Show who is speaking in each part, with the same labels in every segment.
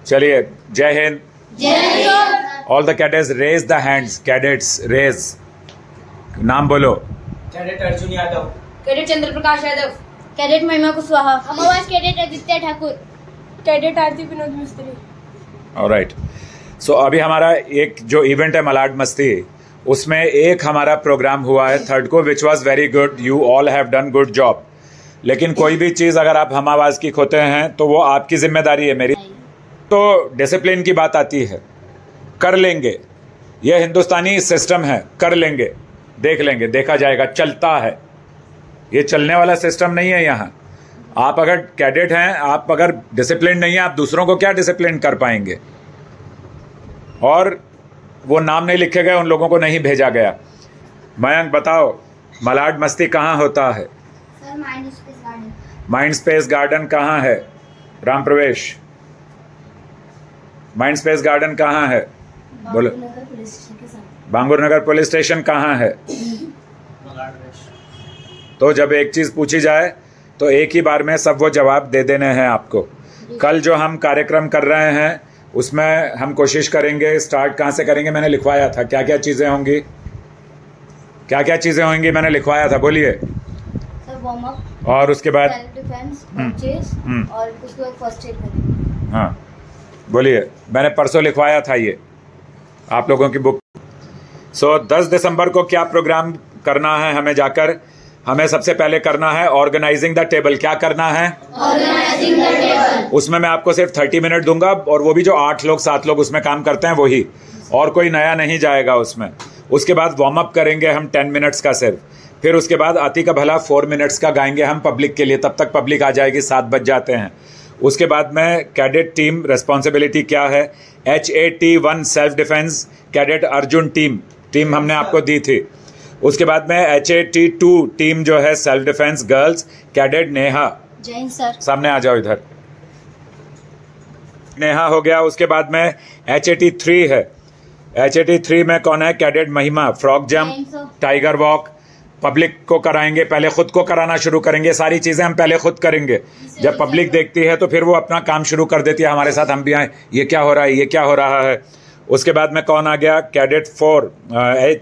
Speaker 1: चलिए, Jai Hind. All the cadets raise the hands. Cadets raise. नाम बोलो।
Speaker 2: Cadet Arjun Yadav,
Speaker 3: cadet Chandra Prakash Yadav,
Speaker 4: cadet Mahima Kushwaha,
Speaker 3: हमावास cadet Aditya Thakur,
Speaker 4: cadet Aarti Vinod Mistry.
Speaker 1: Alright, सो अभी हमारा एक जो इवेंट है मलाड मस्ती, उसमें एक हमारा प्रोग्राम हुआ है थर्ड को, which was very good. You all have done good job. लेकिन कोई भी चीज़ अगर आप हम आवाज़ की खोते हैं तो वो आपकी जिम्मेदारी है, मेरी। तो डिसिप्लिन की बात आती है, कर लेंगे, ये हिंदुस्तानी सिस्टम है, कर लेंगे, देख लेंगे, देखा जाएगा, चलता है। ये चलने वाला सिस्टम नहीं है यहाँ। आप अगर कैडेट हैं, आप अगर डिसिप्लिन नहीं है, आप दूसरों को क्या डिसिप्लिन कर पाएंगे? और वो नाम नहीं लिखे गए, उन लोगों को नहीं भेजा गया। मयंक बताओ, मलाड मस्ती कहाँ होता है?
Speaker 3: Sir mind space garden.
Speaker 1: Mind space garden कहाँ है? राम प्रवेश, माइंड स्पेस गार्डन कहाँ है? बोलो। बांगुर नगर पुलिस स्टेशन कहाँ है? तो जब एक चीज पूछी जाए तो एक ही बार में सब वो जवाब दे देने हैं आपको। कल जो हम कार्यक्रम कर रहे हैं उसमें हम कोशिश करेंगे, स्टार्ट कहाँ से करेंगे मैंने लिखवाया था, क्या क्या चीजें होंगी, क्या क्या चीजें होंगी मैंने लिखवाया था, बोलिए।
Speaker 3: सर वार्म अप,
Speaker 1: और उसके बाद
Speaker 3: सेल्फ डिफेंस, परचेज और उसके बाद फर्स्ट एड करेंगे।
Speaker 1: हाँ बोलिए, मैंने परसों लिखवाया था ये आप लोगों की बुक। सो 10 दिसंबर को क्या प्रोग्राम करना है हमें जाकर? हमें सबसे पहले करना है ऑर्गेनाइजिंग द टेबल। क्या करना है?
Speaker 3: Organising the table.
Speaker 1: उसमें मैं आपको सिर्फ 30 मिनट दूंगा, और वो भी जो 8 लोग 7 लोग उसमें काम करते हैं वही, और कोई नया नहीं जाएगा उसमें। उसके बाद वार्म अप करेंगे हम 10 मिनट्स का सिर्फ। फिर उसके बाद आती का भला 4 मिनट्स का गाएंगे हम पब्लिक के लिए, तब तक पब्लिक आ जाएगी, 7 बज जाते हैं। उसके बाद में कैडेट टीम रिस्पॉन्सिबिलिटी क्या है? HAT1 self defence cadet Arjun team हमने आपको दी थी। उसके बाद में HAT2 टीम जो है self defence girls cadet Neha.
Speaker 3: जय सर।
Speaker 1: सामने आ जाओ इधर। नेहा हो गया। उसके बाद में HAT3 है। HAT3 में कौन है? कैडेट महिमा। Frock jump, tiger walk, public को कराएंगे, पहले खुद को कराना शुरू करेंगे। सारी चीजें हम पहले खुद करेंगे, जब पब्लिक देखती है तो फिर वो अपना काम शुरू कर देती है हमारे साथ, हम भी आए, ये क्या हो रहा है, ये क्या हो रहा है। उसके बाद में कौन आ गया? Cadet 4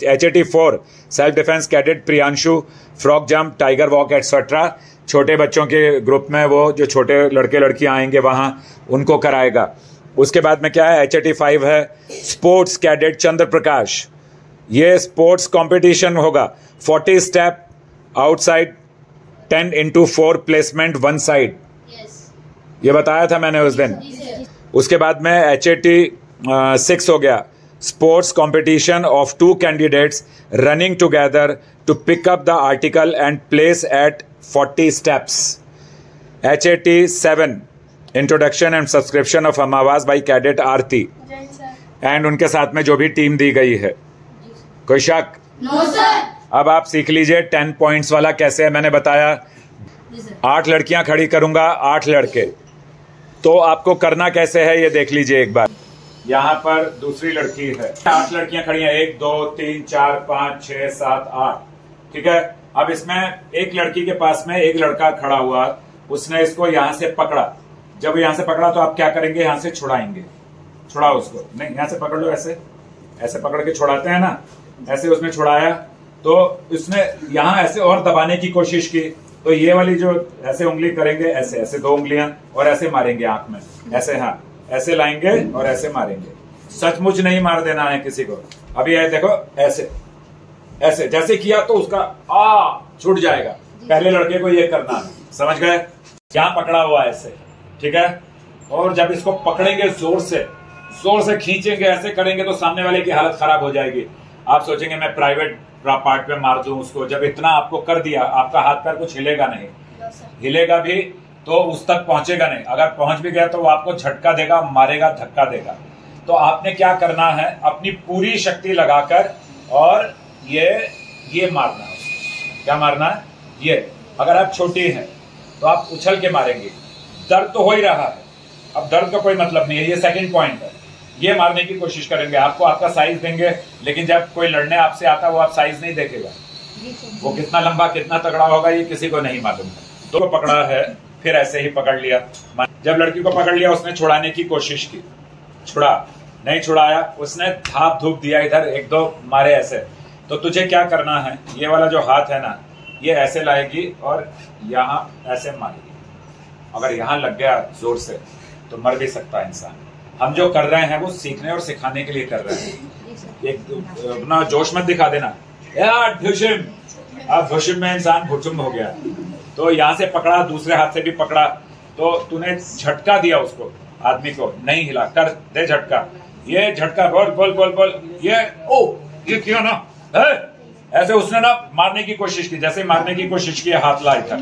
Speaker 1: HAT4 self defence cadet Priyanshu. Frock jump, tiger walk etcetera छोटे बच्चों के ग्रुप में, वो जो छोटे लड़के लड़कियां आएंगे वहां उनको कराएगा। उसके बाद में क्या है? HAT5 है स्पोर्ट्स कैडेट चंद्र प्रकाश। ये स्पोर्ट्स कंपटीशन होगा। 40 step outside, 10 into 4 placement 1 side. ये बताया था मैंने उस दिन। उसके बाद में HAT6 हो गया sports competition of 2 candidates running together to pick up the article and place at 40 steps. HAT7 introduction and subscription of हम आवाज बाई कैडेट आरती एंड उनके साथ में जो भी टीम दी गई है। कोई शक?
Speaker 3: No sir.
Speaker 1: अब आप सीख लीजिए 10 पॉइंट्स वाला कैसे है। मैंने बताया 8 लड़कियां खड़ी करूंगा, 8 लड़के, तो आपको करना कैसे है ये देख लीजिए एक बार। यहाँ पर दूसरी लड़की है, 8 लड़कियां खड़ी हैं, 1 2 3 4 5 6 7 8, ठीक है। अब इसमें एक लड़की के पास में एक लड़का खड़ा हुआ, उसने इसको यहाँ से पकड़ा। जब यहाँ से पकड़ा तो आप क्या करेंगे? यहाँ से छुड़ाएंगे। छुड़ाओ उसको, नहीं यहाँ से पकड़ लो, ऐसे ऐसे पकड़ के छुड़ाते हैं ना, ऐसे उसने छुड़ाया तो उसने यहाँ ऐसे और दबाने की कोशिश की, तो ये वाली जो ऐसे उंगली करेंगे, ऐसे ऐसे 2 उंगलियां, और ऐसे मारेंगे आंख में, ऐसे, हाँ ऐसे लाएंगे और ऐसे मारेंगे। सचमुच नहीं मार देना है किसी को। अभी ये देखो, ऐसे ऐसे जैसे किया तो उसका छूट जाएगा। पहले लड़के को ये करना है, समझ गए? क्या पकड़ा हुआ है ऐसे, ठीक है। और जब इसको पकड़ेंगे जोर से खींचेंगे, ऐसे करेंगे तो सामने वाले की हालत खराब हो जाएगी। आप सोचेंगे मैं प्राइवेट पार्ट पे मार दूं उसको। जब इतना आपको कर दिया, आपका हाथ पैर कुछ हिलेगा नहीं, हिलेगा भी तो उस तक पहुंचेगा नहीं। अगर पहुंच भी गया तो वो आपको झटका देगा, मारेगा, धक्का देगा। तो आपने क्या करना है? अपनी पूरी शक्ति लगाकर और ये मारना है उसको। क्या मारना है? ये। अगर आप छोटी हैं तो आप उछल के मारेंगे। दर्द तो हो ही रहा है, अब दर्द का कोई मतलब नहीं है, ये सेकंड पॉइंट है। ये मारने की कोशिश करेंगे, आपको आपका साइज देंगे, लेकिन जब कोई लड़ने आपसे आता है वो आप साइज नहीं देखेगा, वो कितना लंबा कितना तगड़ा होगा ये किसी को नहीं मालूम है। तो पकड़ा है, फिर ऐसे ही पकड़ लिया। जब लड़की को पकड़ लिया उसने छुड़ाने की कोशिश की, नहीं छुड़ाया, उसने धाप धूप दिया, इधर एक दो मारे ऐसे। तो तुझे क्या करना है, ये वाला जो हाथ है ना, ये ऐसे लाएगी और यहाँ ऐसे मारेगी। अगर यहाँ लग गया जोर से तो मर भी सकता है इंसान। हम जो कर रहे हैं वो सीखने और सिखाने के लिए कर रहे हैं। एक अपना जोश मत दिखा देना यार, भुशुम में इंसान भुचुम हो गया। तो यहाँ से पकड़ा, दूसरे हाथ से भी पकड़ा, तो तूने झटका दिया उसको, आदमी को नहीं हिला, कर दे झटका, ये झटका, बोल बोल बोल बोल, ये किया ना है? ऐसे उसने ना मारने की कोशिश की, जैसे मारने की कोशिश की हाथ लाए था,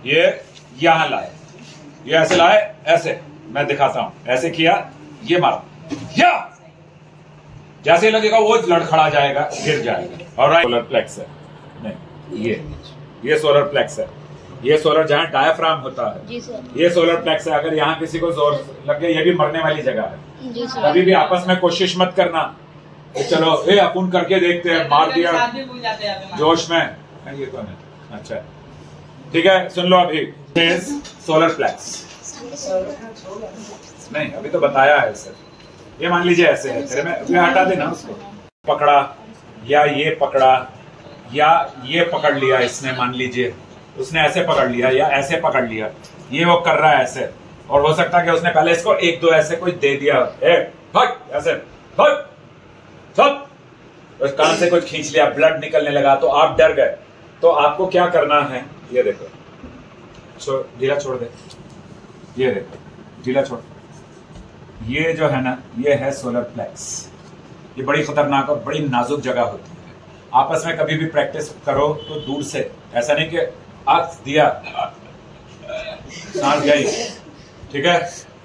Speaker 1: ये यहाँ लाए, ये ऐसे लाए, ऐसे मैं दिखाता हूं, ऐसे किया, ये मारा, या जैसे लगेगा वो लड़खड़ा जाएगा, गिर जाएगा। और सोलर प्लेक्स है, नहीं ये सोलर प्लेक्स है, ये सोलर जहाँ डायफ्राम होता है, ये सोलर प्लेक्स है। अगर यहाँ किसी को जोर लग गया, ये भी मरने वाली जगह है। कभी भी आपस में कोशिश मत करना तो चलो अपन करके देखते हैं, मार दिया जोश में, ये तो नहीं। अच्छा ठीक है, सुन लो अभी, सोलर प्लेक्स नहीं, अभी तो बताया है सर। ये मान लीजिए ऐसे है, तेरे में हटा देना उसको, पकड़ा या ये पकड़ा या ये पकड़ लिया इसने, मान लीजिए उसने ऐसे पकड़ लिया या ऐसे पकड़ लिया, ये वो कर रहा है ऐसे। और हो सकता है कि उसने पहले इसको एक दो ऐसे कुछ दे दिया, ऐसे सब उस कान से कुछ खींच लिया, ब्लड निकलने लगा, तो आप डर गए। तो आपको क्या करना है, ये देखो, ढीला छोड़ दे, ये देखो ढीला छोड़, ये जो है ना, ये है सोलर प्लेक्स। ये बड़ी खतरनाक और बड़ी नाजुक जगह होती है। आपस में कभी भी प्रैक्टिस करो तो दूर से, ऐसा नहीं कि आग दिया सांस गई, ठीक है।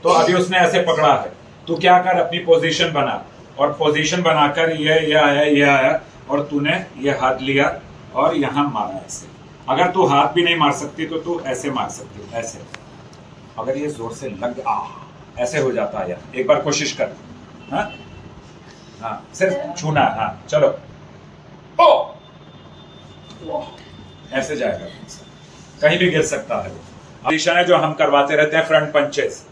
Speaker 1: तो अभी उसने ऐसे पकड़ा है, तू क्या कर, अपनी पोजीशन बना, और पोजीशन बनाकर ये आया और तूने ये हाथ लिया और यहाँ मारा ऐसे। अगर तू हाथ भी नहीं मार सकती तो तू ऐसे मार सकती, ऐसे। अगर ये जोर से लग ऐसे हो जाता है यार, एक बार कोशिश कर, हाँ सिर्फ छूना, हाँ चलो, ऐसे जाएगा, कहीं भी गिर सकता है। पोजीशन है जो हम करवाते रहते हैं, फ्रंट पंचेस।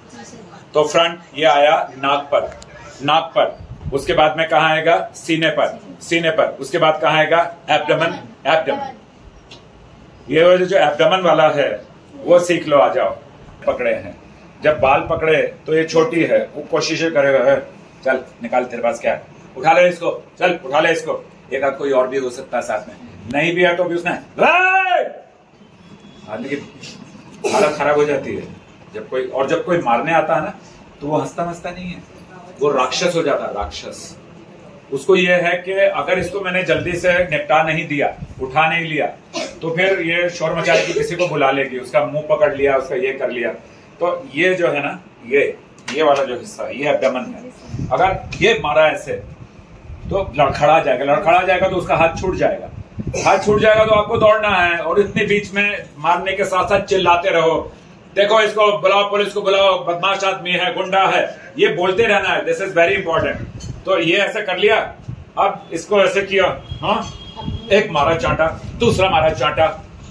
Speaker 1: तो फ्रंट ये आया नाक पर, उसके बाद में कहाँ आएगा, सीने पर, उसके बाद कहाँ आएगा, एब्डोमेन। ये जो एब्डोमेन वाला है वो सीख लो, आ जाओ। पकड़े हैं, जब बाल पकड़े तो ये छोटी है, वो कोशिश करेगा, चल निकाल, तेरे पास क्या है, उठा ले इसको, चल उठा ले इसको। एक आध कोई और भी हो सकता है साथ में, नहीं भी है तो भी उसने आदमी की हालत खराब हो जाती है। जब कोई मारने आता है ना, तो वो हंसता नहीं है, वो राक्षस हो जाता है, राक्षस। उसको ये है कि अगर इसको मैंने जल्दी से निपटा नहीं दिया, उठा नहीं लिया, तो फिर ये शोर मचाएगी, किसी को बुला लेगी, उसका मुंह पकड़ लिया, उसका ये कर लिया। तो ये जो है ना, ये वाला जो हिस्सा है, ये एब्डोमेन है। अगर ये मारा ऐसे तो लड़खड़ा जाएगा तो उसका हाथ छूट जाएगा। तो आपको दौड़ना है, और इतने बीच में मारने के साथ साथ चिल्लाते रहो, देखो इसको बुलाओ, पुलिस को बुलाओ, बदमाश आदमी है, गुंडा है, ये बोलते रहना है। This is very important. तो ये ऐसे कर लिया, अब इसको ऐसे किया, हाँ, एक मारा चांटा, दूसरा मारा चांटा,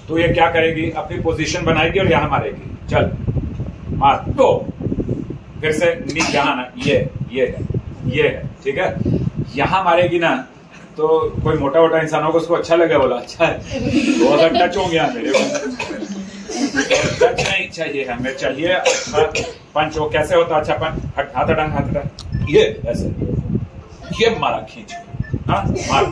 Speaker 1: तो ये क्या करेगी, अपनी पोजीशन बनाएगी और यहां मारेगी, चल मार, तो फिर से नीचे यहाँ ना, ये है, ठीक है। यहां मारेगी ना, तो कोई मोटा इंसान होगा, उसको अच्छा लगे, बोला अच्छा है, बहुत टच हो गया मेरे को, टच नहीं चाहिए, हमें चाहिए अच्छा पंच। वो कैसे होता अच्छा पंच, हाथ हटा, ये ऐसे, ये मारा खींच, हाँ मार,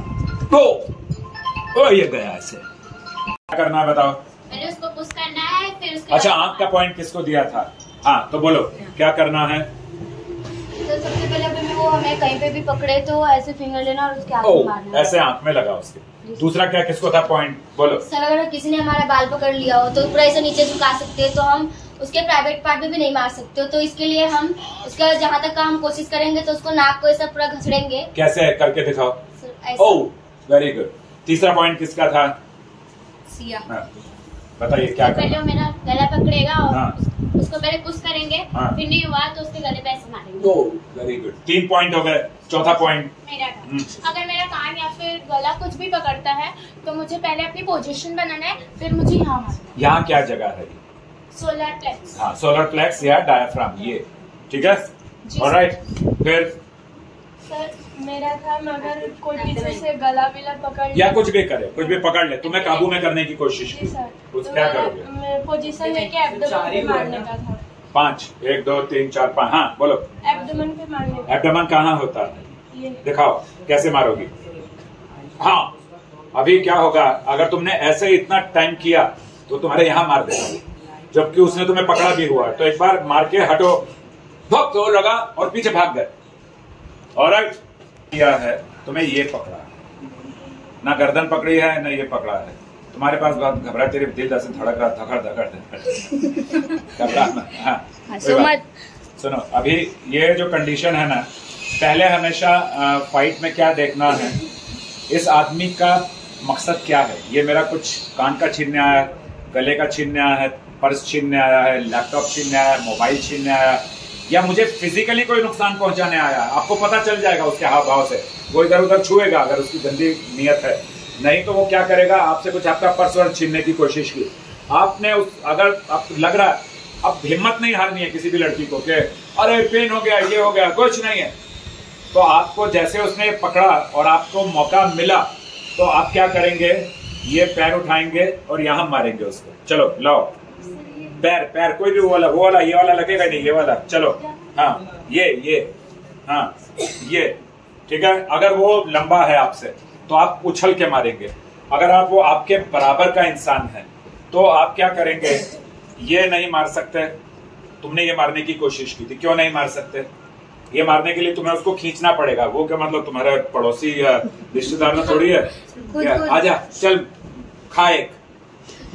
Speaker 1: तो ये गया ऐसे। क्या करना है बताओ,
Speaker 3: मैंने उसको पुश करना है, फिर उसके
Speaker 1: अच्छा आंख का पॉइंट किसको दिया था, हाँ तो बोलो क्या करना है।
Speaker 3: तो सबसे पहले अभी वो हमें कहीं पे भी पकड़े तो ऐसे फिंगर लेना और उसके आंख में मारना,
Speaker 1: ऐसे आंख में लगा उसके। दूसरा क्या किसको था पॉइंट, बोलो।
Speaker 3: सर अगर किसी ने हमारा बाल पकड़ लिया हो तो पूरा ऐसे नीचे झुका सकते हैं, तो हम उसके प्राइवेट पार्ट में भी नहीं मार सकते हो। तो इसके लिए हम उसका जहाँ तक का हम कोशिश करेंगे, तो उसको नाक को ऐसा पूरा घसड़ेंगे।
Speaker 1: कैसे करके दिखाओ। Oh very good. तीसरा पॉइंट किसका था,
Speaker 3: सिया।
Speaker 1: बताइए क्या
Speaker 3: तो पहले मेरा गला पकड़ेगा और
Speaker 1: हाँ।
Speaker 3: उसको पहले पुश करेंगे,
Speaker 1: हाँ।
Speaker 3: फिर नहीं हुआ तो उसके गले पे ऐसे मारेंगे।
Speaker 1: वेरी गुड, 3 पॉइंट हो गए। चौथा पॉइंट
Speaker 4: मेरा अगर मेरा कान या फिर गला कुछ भी पकड़ता है तो मुझे पहले अपनी पोजीशन बनाना है, फिर मुझे यहाँ मारना है।
Speaker 1: यहाँ क्या जगह है,
Speaker 4: सोलर प्लेक्स।
Speaker 1: हाँ, सोलर प्लेक्स या डायफ्राम, ये ठीक है। ऑलराइट, फिर
Speaker 4: सर मेरा था अगर कोई पीछे से गला विला पकड़
Speaker 1: या कुछ भी करे, कुछ भी पकड़ ले, तुम्हें काबू में करने की कोशिश की, कुछ
Speaker 4: तो
Speaker 1: क्या करोगे?
Speaker 4: पोजीशन लेके एब्डोमेन पे मारने का था।
Speaker 1: 5 1 2 3 4 5। हाँ बोलो।
Speaker 4: एब्डोमेन पे मारने का।
Speaker 1: एब्डोमेन कहाँ होता है?
Speaker 4: ये
Speaker 1: दिखाओ कैसे मारोगी। हाँ, अभी क्या होगा, अगर तुमने ऐसे इतना टाइम किया तो तुम्हारे यहाँ मार देगा, जबकि उसने तुम्हें पकड़ा भी हुआ। तो एक बार मार के हटो, भक्त हो लगा और पीछे भाग गए। ऑलराइट, किया है तुम्हें, ये पकड़ा, ना गर्दन पकड़ी है ना ये पकड़ा है। तुम्हारे पास बहुत घबरा, तेरे दिल जैसे धड़क रहा, धकड़ धकड़ घबरा। हाँ, सुनो, अभी ये जो कंडीशन है ना, पहले हमेशा फाइट में क्या देखना है, इस आदमी का मकसद क्या है। ये मेरा कुछ कान का छीनने आया, गले का छीनने आया है, पर्स छीनने आया है, लैपटॉप छीनने आया है, मोबाइल छीनने आया, या मुझे फिजिकली कोई नुकसान पहुंचाने आया। आपको पता चल जाएगा उसके हाव भाव से, वो इधर उधर छुएगा अगर उसकी गंदी नीयत है, नहीं तो वो क्या करेगा, आपसे कुछ आपका पर्स वर्स छीनने की कोशिश की। आपने अगर आप लग रहा है, अब हिम्मत नहीं हारनी है किसी भी लड़की को कि अरे पेन हो गया, ये हो गया, कुछ नहीं है। तो आपको जैसे उसने पकड़ा और आपको मौका मिला तो आप क्या करेंगे, ये पैर उठाएंगे और यहाँ मारेंगे उसको। चलो लाओ पैर, कोई भी वो वाला ये वाला लगेगा नहीं, ये वाला। चलो हाँ, ये हाँ, ये ठीक है। अगर वो लंबा है आपसे तो आप उछल के मारेंगे। अगर आप वो आपके बराबर का इंसान है तो आप क्या करेंगे, ये नहीं मार सकते। तुमने ये मारने की कोशिश की थी, क्यों नहीं मार सकते? ये मारने के लिए तुम्हें उसको खींचना पड़ेगा। वो क्या मतलब तुम्हारे पड़ोसी या रिश्तेदार में थोड़ी है, आजा चल खा एक,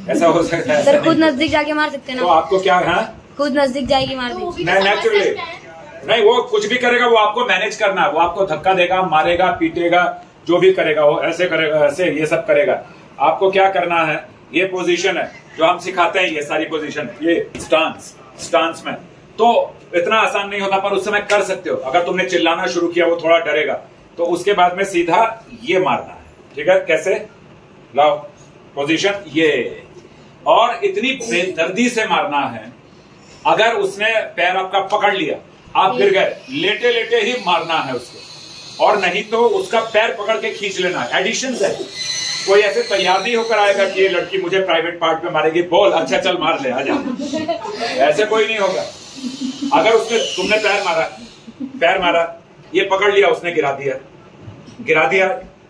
Speaker 1: ऐसा हो सकता है?
Speaker 3: सर खुद नजदीक जाके मार सकते हैं ना।
Speaker 1: तो आपको क्या है,
Speaker 3: खुद नजदीक जाएगी मार देगी।
Speaker 1: नेचुरली नहीं, वो कुछ भी करेगा, वो आपको मैनेज करना है। वो आपको धक्का देगा, मारेगा, पीटेगा, जो भी करेगा, वो ऐसे करेगा, ऐसे ये सब करेगा। आपको क्या करना है, ये पोजीशन है जो हम सिखाते हैं, ये सारी पोजीशन, ये स्टांस में। तो इतना आसान नहीं होता, पर उस समय कर सकते हो। अगर तुमने चिल्लाना शुरू किया, वो थोड़ा डरेगा, तो उसके बाद में सीधा ये मारना है। ठीक है, कैसे? लाओ पोजीशन, ये, और इतनी बेदर्दी से मारना है। अगर उसने पैर आपका पकड़ लिया, आप गिर गए, लेटे लेटे ही मारना है उसको, और नहीं तो उसका पैर पकड़ के खींच लेना है। एडिशन है, कोई ऐसे तैयार नहीं होकर आएगा कि ये लड़की मुझे प्राइवेट पार्ट पे मारेगी, बोल अच्छा चल मार ले, आजा, ऐसे कोई नहीं होगा। अगर उसने, तुमने पैर मारा, ये पकड़ लिया, उसने गिरा दिया,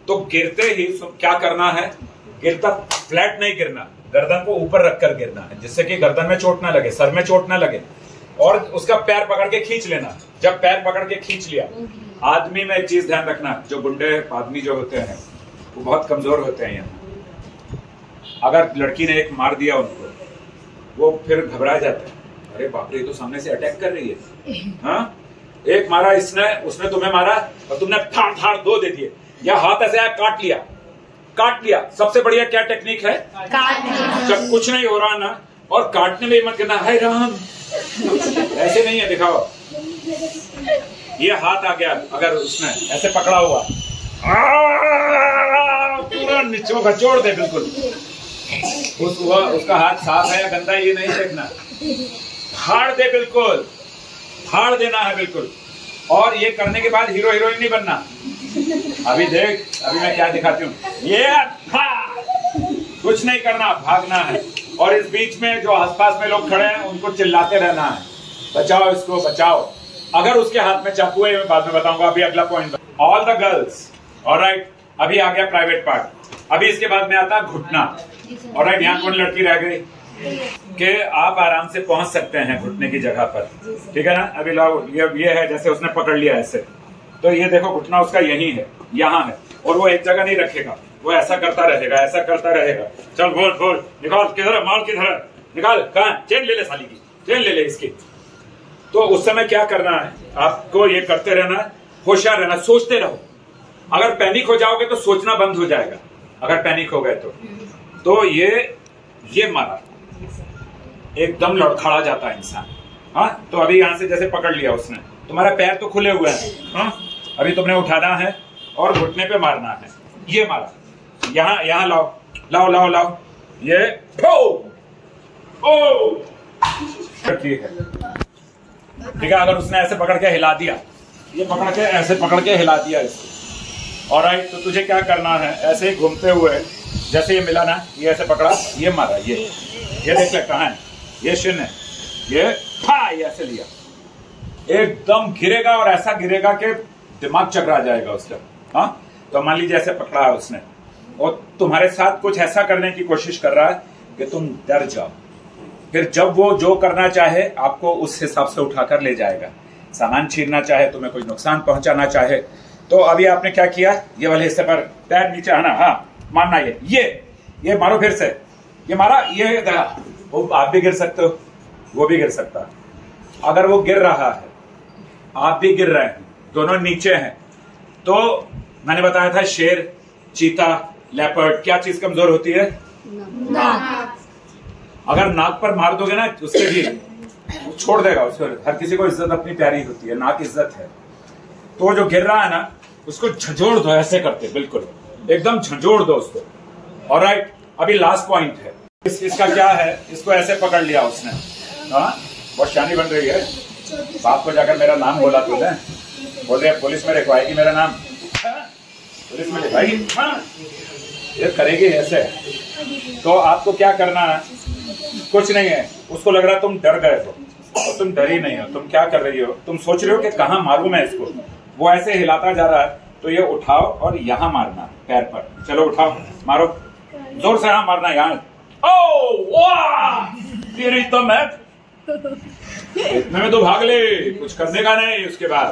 Speaker 1: तो गिरते ही क्या करना है, गिरता फ्लैट नहीं गिरना, गर्दन को ऊपर रखकर गिरना है, जिससे कि गर्दन में चोट ना लगे, सर में चोट ना लगे, और उसका पैर पकड़ के खींच लेना। जब पैर पकड़ के खींच लिया, आदमी में एक चीज ध्यान रखना, जो गुंडे आदमी जो होते हैं वो बहुत कमजोर होते हैं। यहाँ अगर लड़की ने एक मार दिया उनको, वो फिर घबरा जाते हैं, अरे बाप रे, तो सामने से अटैक कर रही है। हाँ, एक मारा इसने, उसने तुम्हें मारा और तुमने फाड़ दो दे दिए, या हाथ ऐसे आया, काट लिया। सबसे बढ़िया क्या टेक्निक है, जब कुछ नहीं हो रहा ना, और काटने में मत करना, हाय राम, ऐसे नहीं है, दिखाओ। ये हाथ आ गया, अगर उसने ऐसे पकड़ा हुआ, पूरा निचोड़ दे बिल्कुल। उसका हाथ साफ है या गंदा, ये नहीं देखना, फाड़ दे बिल्कुल, फाड़ देना है बिल्कुल। और ये करने के बाद हीरो हीरोइन नहीं बनना। अभी देख, अभी मैं क्या दिखाती हूँ, ये कुछ नहीं करना, भागना है। और इस बीच में जो आसपास में लोग खड़े हैं उनको चिल्लाते रहना है, बचाओ इसको, बचाओ। अगर उसके हाथ में चाकू है, मैं बाद में बताऊंगा, अभी अगला point. All the girls, alright, अभी आ गया प्राइवेट पार्ट। अभी इसके बाद में आता घुटना। ऑलराइट, यहाँ कौन लड़की रह गई कि आप आराम से पहुंच सकते हैं घुटने की जगह पर, ठीक है ना। अभी लाओ, ये है, जैसे उसने पकड़ लिया ऐसे, तो ये देखो घुटना उसका यही है, यहाँ है, और वो एक जगह नहीं रखेगा, वो ऐसा करता रहेगा, ऐसा करता रहेगा। चल बोल, निकाल, किधर माल, किधर निकाल, कहाँ, चेन ले ले साली की, चेन ले ले इसकी। तो उस समय क्या करना है, आपको ये करते रहना, होशियार रहना, सोचते रहो। अगर पैनिक हो जाओगे तो सोचना बंद हो जाएगा, अगर पैनिक हो गए तो ये मारा, एकदम लड़खड़ा जाता है इंसान। हाँ, तो अभी यहाँ से जैसे पकड़ लिया उसने, तुम्हारा पैर तो खुले हुए हैं, हाँ, अभी तुमने उठाना है और घुटने पे मारना है। ये मारा, यहाँ लाओ, ये ओ ठीक है, ठीक है। अगर उसने ऐसे पकड़ के हिला दिया, ये पकड़ के ऐसे पकड़ के हिला दिया इसको, ऑलराइट, तो तुझे क्या करना है, ऐसे ही घूमते हुए, जैसे ये मिला ना, ये ऐसे पकड़ा, ये मारा, ये देख ले कहाँ है, ये शिन है, ये ऐसे लिया, एकदम गिरेगा और ऐसा गिरेगा कि दिमाग चकरा जाएगा उसका। हाँ, तो मान लीजिए ऐसे पकड़ा है उसने और तुम्हारे साथ कुछ ऐसा करने की कोशिश कर रहा है कि तुम डर जाओ। फिर जब वो जो करना चाहे आपको उस हिसाब से उठाकर ले जाएगा। सामान छीनना चाहे, तुम्हें कोई नुकसान पहुंचाना चाहे। तो अभी आपने क्या किया, ये वाले हिस्से पर पैर नीचे आना, हाँ मारना, ये मारो, फिर से ये मारा, ये वो आप भी गिर सकते हो, वो भी गिर सकता है। अगर वो गिर रहा है, आप भी गिर रहे हैं, दोनों नीचे हैं, तो मैंने बताया था शेर, चीता, लेपर्ड, क्या चीज कमजोर होती है? नाक। अगर नाक पर मार दोगे ना उसके भी छोड़ देगा उसको। हर किसी को इज्जत अपनी प्यारी होती है, नाक इज्जत है। तो जो गिर रहा है ना, उसको झंझोड़ दो, ऐसे करते बिल्कुल एकदम झंझोड़ दो उसको। ऑलराइट, अभी लास्ट पॉइंट है, इसका क्या है, इसको ऐसे पकड़ लिया उसने। हाँ, बहुत शानी बन रही है। बाप को जाकर मेरा नाम बोला तूने, बोल रहे पुलिस में लिखवाएगी मेरा नाम, पुलिस में लिखवाएगी, हाँ ये करेगी ऐसे। तो आपको क्या करना है, कुछ नहीं है। उसको लग रहा है तुम डर गए हो, और तुम डरी नहीं हो। तुम क्या कर रही हो, तुम सोच रहे हो कि कहाँ मारूं मैं इसको। वो ऐसे हिलाता जा रहा है, तो ये उठाओ और यहाँ मारना पैर पर। चलो उठाओ, मारो जोर से, यहाँ मारना, यहाँ। ओ वाह, तेरी तो मैं इतने में तो भाग ले, कुछ करने का नहीं उसके बाद।